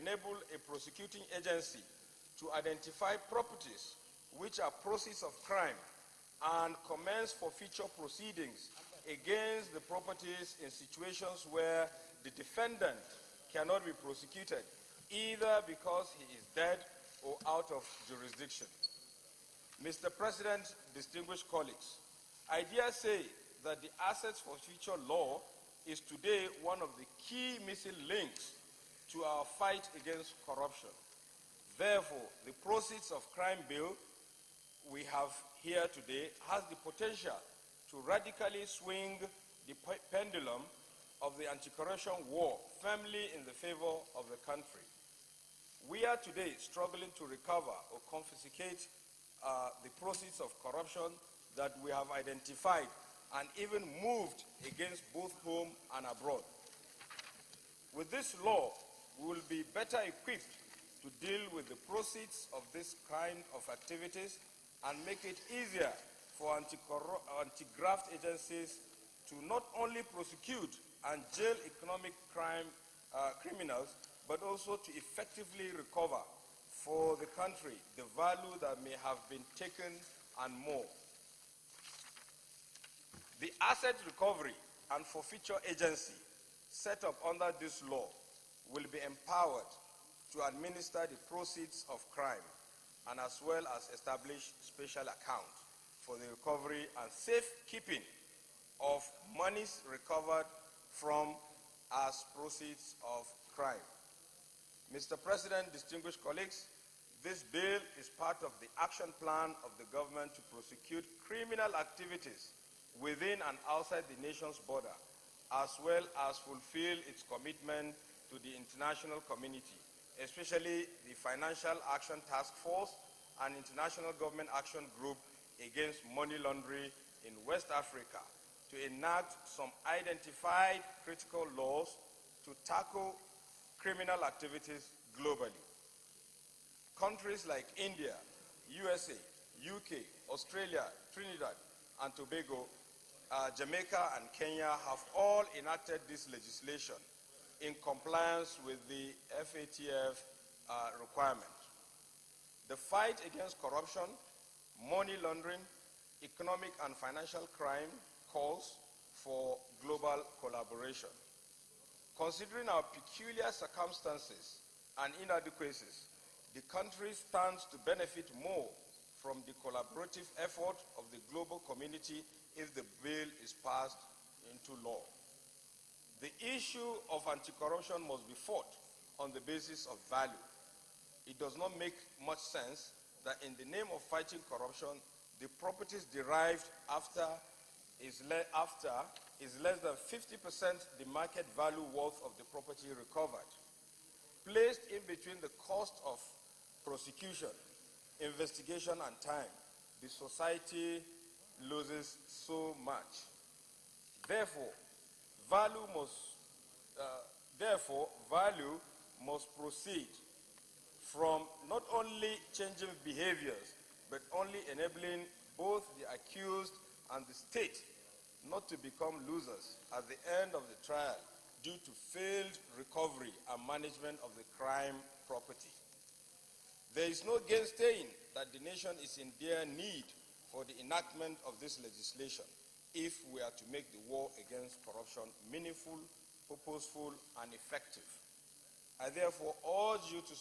enable a prosecuting agency to identify properties which are proceeds of crime and commence forfeiture proceedings against the properties in situations where the defendant cannot be prosecuted, either because he is dead or out of jurisdiction. Mr. President, distinguished colleagues, I dare say that the assets forfeiture law is today one of the key missing links to our fight against corruption. Therefore, the Proceeds of Crime Bill we have here today has the potential to radically swing the pendulum of the anti-corruption war firmly in the favor of the country. We are today struggling to recover or confiscate the proceeds of corruption that we have identified and even moved against both home and abroad. With this law, we will be better equipped to deal with the proceeds of this kind of activities and make it easier for anti-graft agencies to not only prosecute and jail economic criminals, but also to effectively recover for the country the value that may have been taken and more. The Asset Recovery and Forfeiture Agency set up under this law will be empowered to administer the proceeds of crime and as well as establish special accounts for the recovery and safekeeping of monies recovered from as proceeds of crime. Mr. President, distinguished colleagues, this bill is part of the action plan of the government to prosecute criminal activities within and outside the nation's border, as well as fulfill its commitment to the international community, especially the Financial Action Task Force and International Government Action Group against money laundering in West Africa, to enact some identified critical laws to tackle criminal activities globally. Countries like India, USA, UK, Australia, Trinidad and Tobago, Jamaica and Kenya have all enacted this legislation in compliance with the FATF requirement. The fight against corruption, money laundering, economic and financial crime calls for global collaboration. Considering our peculiar circumstances and inadequacies, the country stands to benefit more from the collaborative effort of the global community if the bill is passed into law. The issue of anti-corruption must be fought on the basis of value. It does not make much sense that in the name of fighting corruption, the properties derived after is less than 50% the market value worth of the property recovered. Placed in between the cost of prosecution, investigation, and time, the society loses so much. Therefore, value must proceed from not only changing behaviors, but only enabling both the accused and the state not to become losers at the end of the trial due to failed recovery and management of the crime property. There is no gainsaying that the nation is in dire need for the enactment of this legislation if we are to make the war against corruption meaningful, purposeful, and effective. I therefore urge you to